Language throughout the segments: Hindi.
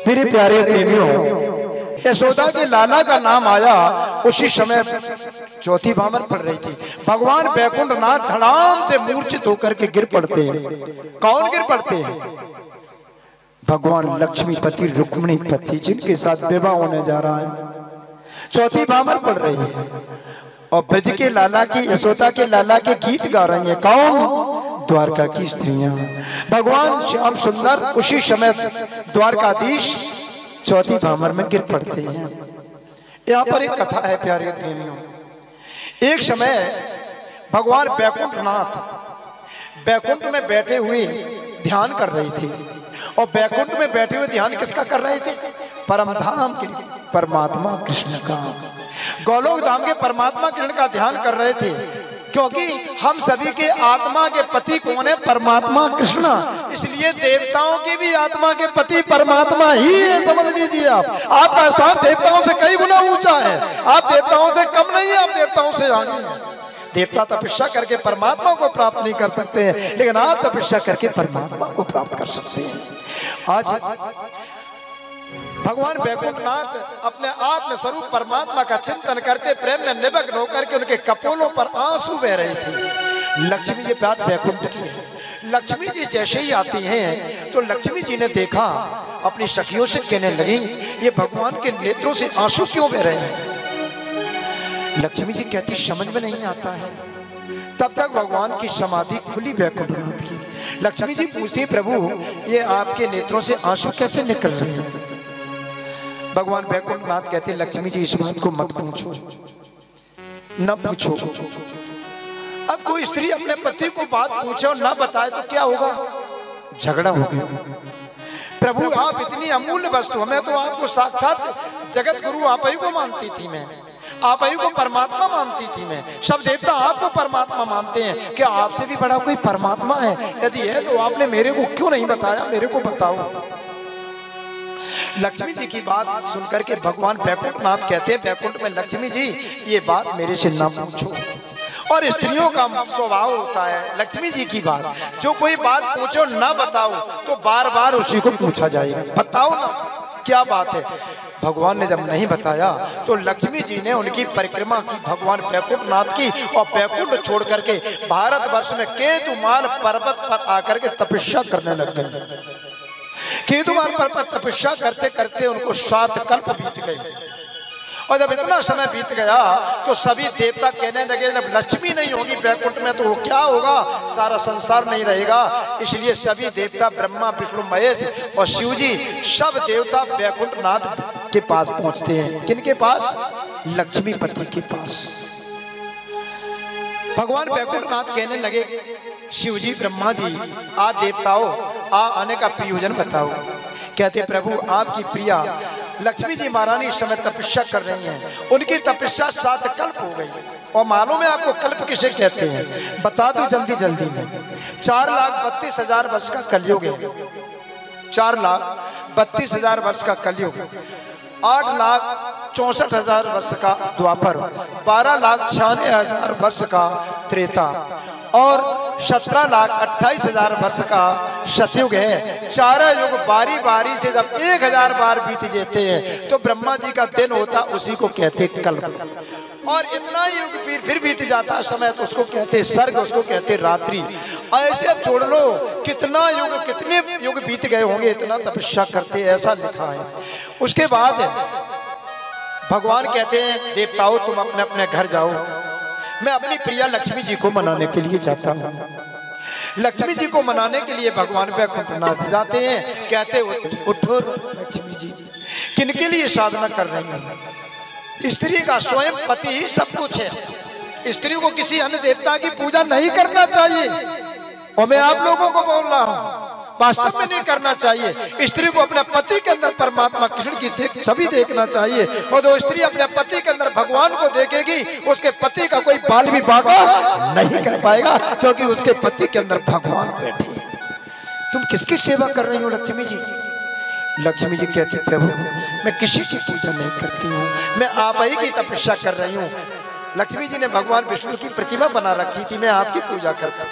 मेरे प्यारे प्रेमियों, यशोदा के लाला का नाम आया उसी समय चौथी भामर पड़ रही थी। भगवान बैकुंठ नाथ धड़ाम से मूर्छित होकर के गिर पड़ते हैं। कौन गिर पड़ते हैं? भगवान लक्ष्मीपति रुक्मिणीपति, जिनके साथ विवाह होने जा रहा है। चौथी भामर पड़ रही है और ब्रज के लाला की, यशोदा के लाला के गीत गा रही है। कौन? द्वारका की स्त्रियां। भगवान श्याम सुंदर उसी समय द्वारकाधीश चौथी भामर में गिर पड़ते हैं। यहाँ पर एक कथा है प्यारे प्रेमियों। एक समय भगवान बैकुंठ नाथ बैकुंठ में बैठे हुए ध्यान कर रहे थे। और बैकुंठ में बैठे हुए ध्यान किसका कर रहे थे? परमधाम के परमात्मा कृष्ण का, गोलोक धाम के परमात्मा कृष्ण का ध्यान कर रहे थे। क्योंकि हम सभी के आत्मा के पति कौन है? परमात्मा कृष्ण। इसलिए देवताओं की भी आत्मा के पति परमात्मा ही है, समझ लीजिए। आपका स्थान देवताओं से कई गुना ऊंचा है। आप देवताओं से कम नहीं है, आप देवताओं से आगे हैं। देवता तपस्या करके परमात्मा को प्राप्त नहीं कर सकते हैं, लेकिन आप तपस्या करके परमात्मा को प्राप्त कर सकते हैं। आज भगवान बैकुंठनाथ अपने आत्म स्वरूप परमात्मा का चिंतन करते प्रेम में निमग्न होकर के उनके कपोलों पर आंसू बह रहे थे। लक्ष्मी, ये बात बैकुंठ की है। लक्ष्मी जी जैसे ही आती हैं तो लक्ष्मी जी ने देखा, अपनी सखियों से कहने लगी, ये भगवान के नेत्रों से आंसू क्यों बह रहे हैं? लक्ष्मी जी कहती, समझ में नहीं आता है। तब तक भगवान की समाधि खुली बैकुंठनाथ की। लक्ष्मी जी पूछती, प्रभु ये आपके नेत्रों से आंसू कैसे निकल रहे हैं? भगवान बैकुंठनाथ कहते, लक्ष्मी जी इस बात को मत पूछो, न पूछो। अब कोई स्त्री अपने पति को बात पूछे और न बताए तो क्या होगा? झगड़ा हो गया। प्रभु आप इतनी अमूल्य वस्तु, मैं तो आपको साक्षात जगत गुरु आप ही को मानती थी, मैं आप ही को परमात्मा मानती थी। मैं सब देवता आपको परमात्मा मानते हैं, क्या आपसे भी बड़ा कोई परमात्मा है? यदि है तो आपने मेरे को क्यों नहीं बताया? मेरे को बताओ। लक्ष्मी जी की बात सुनकर के भगवान बैकुंठनाथ कहते हैं, बैकुंठ में लक्ष्मी जी ये बात मेरे से ना पूछो। और स्त्रियों का स्वभाव होता है, लक्ष्मी जी की बात, जो कोई बात पूछो ना बताओ तो बार बार उसी को पूछा जाएगा, बताओ ना क्या बात है। भगवान ने जब नहीं बताया तो लक्ष्मी जी ने उनकी परिक्रमा की भगवान बैकुंठनाथ की, और बैकुंठ छोड़ करके भारतवर्ष में केतुमाल पर्वत पर आकर के तपस्या करने लग गए। केतुमाल पर्वत तपस्या करते करते उनको 7 कल्प बीत गए। और जब इतना समय बीत गया तो सभी देवता कहने लगे, जब लक्ष्मी नहीं होगी बैकुंठ में तो क्या होगा? सारा संसार नहीं रहेगा। इसलिए सभी देवता, ब्रह्मा विष्णु महेश और शिव जी, सब देवता बैकुंठनाथ के पास पहुंचते हैं। किनके पास? लक्ष्मीपति के पास। भगवान बैकुंठनाथ कहने लगे, शिव जी, ब्रह्मा जी, आ देवताओं, आने का प्रयोजन बताओ। कहते, प्रभु आपकी प्रिया लक्ष्मी जी महारानी इस समय तपस्या कर रही हैं। उनकी तपस्या 7 कल्प हो गई। और मालूम है आपको कल्प किसे कहते हैं? बता दो जल्दी जल्दी में। 4,32,000 वर्ष का कलयुग है। 4,32,000 वर्ष का कलयुग, 8,64,000 वर्ष का द्वापर, 12,96,000 वर्ष का त्रेता और 17,28,000 वर्ष का सतयुग है। चारों युग बारी बारी से जब 1,000 बार बीत जाते हैं तो ब्रह्मा जी का दिन होता, उसी को कहते कल्प। और इतना युग फिर बीत जाता समय तो उसको कहते सर्ग, उसको कहते रात्रि। ऐसे अब छोड़ लो, कितना युग, कितने युग बीत गए होंगे, इतना तपस्या करते, ऐसा लिखा है। उसके बाद भगवान कहते हैं, देवताओं तुम अपने अपने घर जाओ, मैं अपनी प्रिया लक्ष्मी जी को मनाने के लिए जाता हूँ। लक्ष्मी जी को मनाने के लिए भगवान बैकुंठनाथ जाते हैं। कहते, उठो लक्ष्मी जी, किनके लिए साधना कर रही हूँ? स्त्री का स्वयं पति ही सब कुछ है। स्त्री को किसी अन्य देवता की पूजा नहीं करना चाहिए। और मैं आप लोगों को बोल रहा हूँ, वास्तव में नहीं करना चाहिए। स्त्री को अपने पति के अंदर परमात्मा कृष्ण की सभी देखना चाहिए। और जो स्त्री अपने पति के अंदर भगवान को देखेगी, उसके पति का कोई बाल भी बांका नहीं कर पाएगा, क्योंकि उसके पति के अंदर भगवान बैठे। तुम किसकी सेवा कर रही हो लक्ष्मी जी? लक्ष्मी जी कहती, प्रभु मैं किसी की पूजा नहीं करती हूँ, मैं आप ही की तपस्या कर रही हूँ। लक्ष्मी जी ने भगवान विष्णु की प्रतिमा बना रखी थी, मैं आपकी पूजा करती हूँ।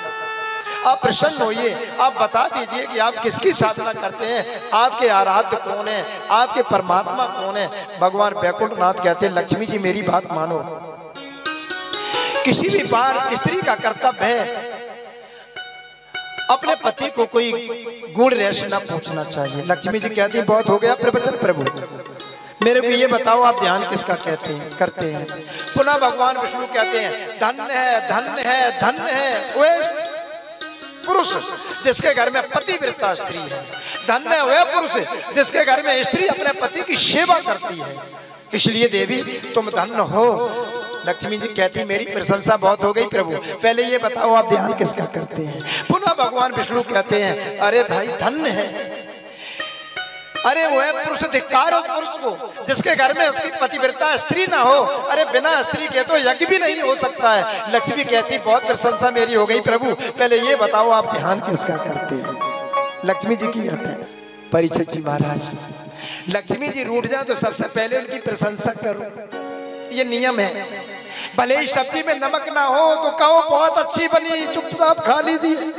आप प्रसन्न होइए, आप बता दीजिए कि आप किसकी साधना करते हैं, आपके आराध्य कौन है, आपके परमात्मा कौन है। भगवान बैकुंठनाथ कहते हैं लक्ष्मी जी मेरी बात मानो, किसी भी बार स्त्री का कर्तव्य है अपने पति को कोई गुण रहस्य न पूछना चाहिए। लक्ष्मी जी कहती बहुत हो गया प्रवचन प्रभु, मेरे को ये बताओ आप ध्यान किसका कहते हैं करते हैं। पुनः भगवान विष्णु कहते हैं धन्य है धन्य है धन्य है वह पुरुष जिसके घर में पतिव्रता स्त्री है, धन्य है वह पुरुष जिसके घर में स्त्री अपने पति की सेवा करती है। इसलिए देवी तुम धन्य हो। लक्ष्मी जी कहती मेरी प्रशंसा बहुत हो गई प्रभु, पहले ये बताओ आप ध्यान किसका करते हैं। पुनः भगवान विष्णु कहते हैं अरे भाई धन्य है, अरे वो है पुरुष धिक्कार हो पुरुष को जिसके घर में उसकी पतिव्रता स्त्री ना हो। अरे बिना स्त्री के तो यज्ञ भी नहीं हो सकता है। लक्ष्मी कहती बहुत प्रशंसा मेरी हो गई प्रभु, पहले ये बताओ आप ध्यान किसका करते हैं। लक्ष्मी जी की है परीक्षित जी महाराज, लक्ष्मी जी रूठ जाए तो सबसे पहले उनकी प्रशंसा करो, ये नियम है। भले ही सब्जी में नमक ना हो तो कहो बहुत अच्छी बनी, चुपचाप खा लीजिए।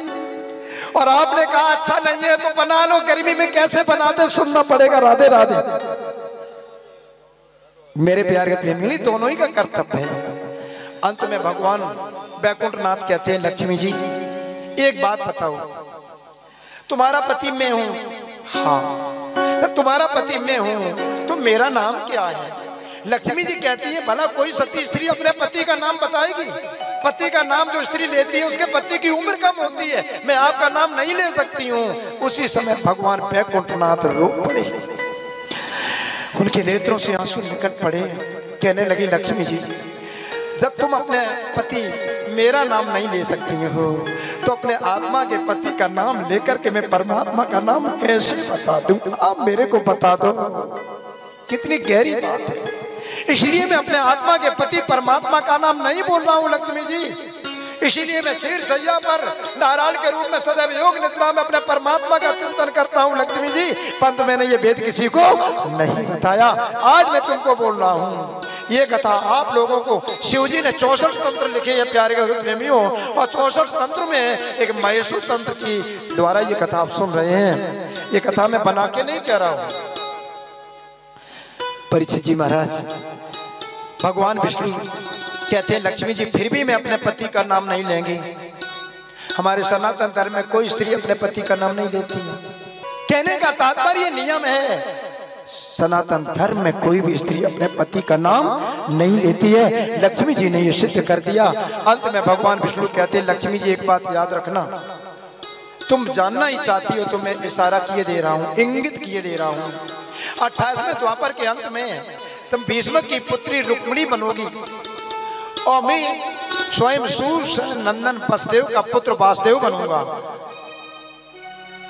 और आपने कहा अच्छा नहीं है तो बना लो, गर्मी में कैसे बनाते सुनना पड़ेगा। राधे राधे मेरे प्यारे प्रेमी, दोनों ही का कर्तव्य है। अंत में भगवान बैकुंठनाथ कहते हैं लक्ष्मी जी एक बात बताओ, तुम्हारा पति मैं हूं, हाँ जब तुम्हारा पति मैं हूं तो मेरा नाम क्या है। लक्ष्मी जी कहती है भला कोई सती स्त्री अपने पति का नाम बताएगी। पति का नाम जो स्त्री लेती है उसके पति की उम्र कम होती है, मैं आपका नाम नहीं ले सकती हूँ। उसी समय भगवान बैकुंठनाथ रो पड़े, उनके नेत्रों से आंसू निकल पड़े। कहने लगी लक्ष्मी जी जब तुम अपने पति मेरा नाम नहीं ले सकती हो तो अपने आत्मा के पति का नाम लेकर के मैं परमात्मा का नाम कैसे बता दूं। आप मेरे को बता दो, कितनी गहरी बात है। इसलिए मैं अपने आत्मा के पति परमात्मा का नाम नहीं बोल रहा हूं लक्ष्मी जी। इसीलिए मैं चीर सैया पर नारायण के रूप में सदैव योग निद्रा में अपने परमात्मा का चिंतन करता हूं लक्ष्मी जी। परंतु मैंने ये भेद किसी को नहीं बताया, आज मैं तुमको बोल रहा हूं। ये कथा आप लोगों को शिव जी ने 64 तंत्र लिखे हैं प्यारे प्रेमियों, और 64 तंत्र में एक महेशु तंत्र की द्वारा ये कथा आप सुन रहे हैं। ये कथा मैं बना के नहीं कह रहा हूं। परीक्षित जी महाराज भगवान विष्णु कहते हैं लक्ष्मी जी फिर भी मैं अपने पति का नाम नहीं लेंगे। हमारे सनातन धर्म में कोई स्त्री अपने पति का नाम नहीं लेती है। कहने का तात्पर्य नियम है, सनातन धर्म में कोई भी स्त्री अपने पति का नाम नहीं लेती है। लक्ष्मी जी ने यह सिद्ध कर दिया। अंत में भगवान विष्णु कहते हैं लक्ष्मी जी एक बात याद रखना, तुम जानना ही चाहती हो तो मैं इशारा किए दे रहा हूं, इंगित किए दे रहा हूं। 28वें द्वापर के अंत में तुम भीष्म की पुत्री रुक्मिणी बनोगी और मैं स्वयं सूर्य नंदन वसुदेव का पुत्र वासुदेव बनूंगा।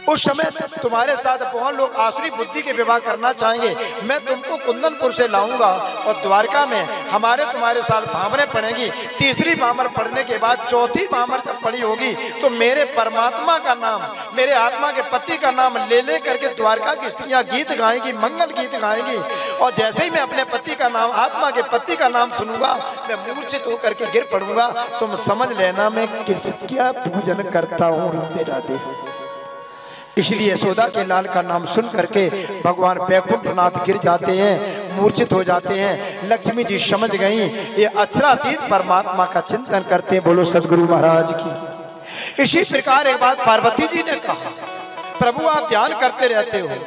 उस समय तुम्हारे साथ बहुत लोग आसुरी बुद्धि के विवाह करना चाहेंगे। मैं तुमको कुंदनपुर से लाऊंगा और द्वारका में हमारे तुम्हारे साथ भामरें पड़ेंगी। तीसरी भामर पड़ने के बाद चौथी भामर जब पड़ी होगी तो मेरे परमात्मा का नाम, मेरे आत्मा के पति का नाम ले ले करके द्वारका की स्त्रियां गीत गाएंगी, मंगल गीत गाएंगी। और जैसे ही मैं अपने पति का नाम, आत्मा के पति का नाम सुनूंगा मैं मूर्छित होकर के गिर पड़ूंगा। तुम समझ लेना मैं किसका पूजन करता हूँ। राधे राधे। इसलिए यशोदा के लाल का नाम सुन करके भगवान बैकुंठनाथ गिर जाते हैं, मूर्छित हो जाते हैं। लक्ष्मी जी समझ गई ये अक्षरातीत परमात्मा का चिंतन करते हैं। बोलो सदगुरु महाराज की। इसी प्रकार एक बात पार्वती जी ने कहा, प्रभु आप ध्यान करते रहते हो,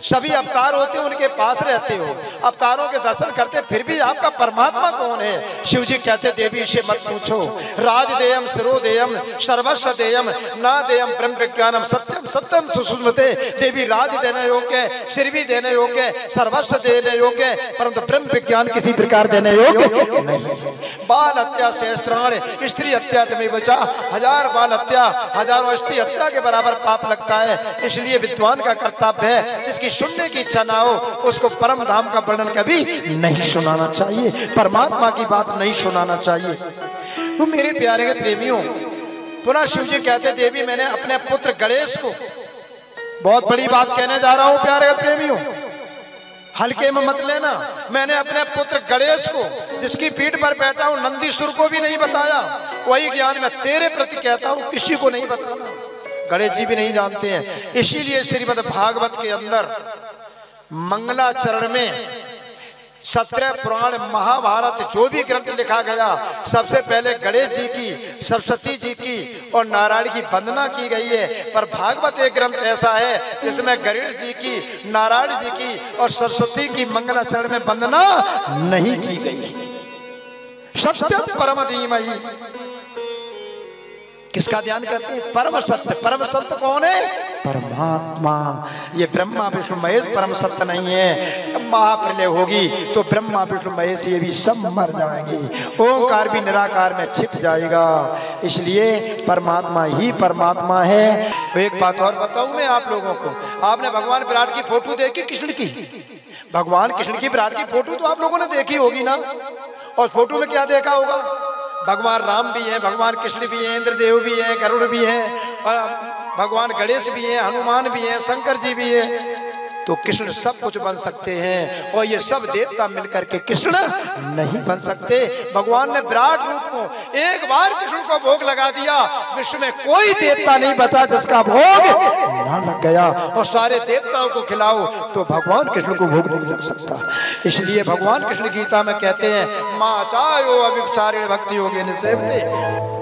सभी अवतार होते हैं उनके पास रहते हो, अवतारों के दर्शन करते, फिर भी आपका परमात्मा कौन है। शिव जी कहते देवी इसे मत पूछो। राजदेयम शिरोदेयम सर्वस्व देयम ना देयम ब्रह्म विज्ञानम सत्यम सत्यम सुषुम्नते। देवी राज देने योग्य, सिर भी देने योग्य, सर्वस्व देने योग्य, परंतु ब्रह्म विज्ञान किसी प्रकार देने योग्य नहीं है। बाल हत्या सहस्त्राण स्त्री हत्या तुम्हें बचा, 1000 बाल हत्या 1000 स्त्री हत्या के बराबर पाप लगता है। इसलिए विद्वान का कर्तव्य है जिसकी सुनने की इच्छा ना हो उसको परम धाम का वर्णन कभी नहीं सुनाना चाहिए, परमात्मा की बात नहीं सुनाना चाहिए। तो मेरे प्यारे प्रेमियों, पुनः शिव जी कहते देवी मैंने अपने पुत्र गणेश को, बहुत बड़ी बात कहने जा रहा हूं प्यारे प्रेमियों, हल्के में मत लेना। मैंने अपने पुत्र गणेश को जिसकी पीठ पर बैठा हूं नंदीसुर को भी नहीं बताया, वही ज्ञान मैं तेरे प्रति कहता हूँ, किसी को नहीं बताना। गणेश जी भी नहीं जानते हैं। इसीलिए श्रीमद् भागवत के अंदर मंगलाचरण में 17 पुराण महाभारत जो भी ग्रंथ लिखा गया, सबसे पहले गणेश जी की, सरस्वती जी की और नारायण की वंदना की गई है। पर भागवत एक ग्रंथ ऐसा है जिसमें गणेश जी की, नारायण जी की और सरस्वती की मंगलाचरण में वंदना नहीं की गई। सत्यम परम धीमहि, किसका ध्यान करते हैं? परम सत्य। परम सत्य कौन है? परमात्मा। ये ब्रह्मा विष्णु महेश परम सत्य नहीं है। जब महाप्रलय होगी तो ब्रह्मा विष्णु महेश ये भी सब मर जाएंगे, ओंकार भी निराकार में छिप जाएगा। इसलिए परमात्मा ही परमात्मा है। तो एक बात और बताऊं मैं आप लोगों को, आपने भगवान विराट की फोटो देखी कृष्ण की? भगवान कृष्ण की विराट की फोटो तो आप लोगों ने देखी होगी ना। और फोटो में क्या देखा होगा? भगवान राम भी हैं, भगवान कृष्ण भी हैं, इंद्रदेव भी हैं, गरुड़ भी हैं और भगवान गणेश भी हैं, हनुमान भी हैं, शंकर जी भी हैं। तो कृष्ण सब कुछ बन सकते हैं और ये सब देवता मिलकर के कृष्ण नहीं बन सकते। भगवान ने विराट रूप को एक बार कृष्ण को भोग लगा दिया, विश्व में कोई देवता नहीं बचा जिसका भोग ना लग गया। और सारे देवताओं को खिलाओ तो भगवान कृष्ण को भोग नहीं लग सकता। इसलिए भगवान कृष्ण गीता में कहते हैं, मां चायो अभिचारिण भक्ति योगे निसेवते।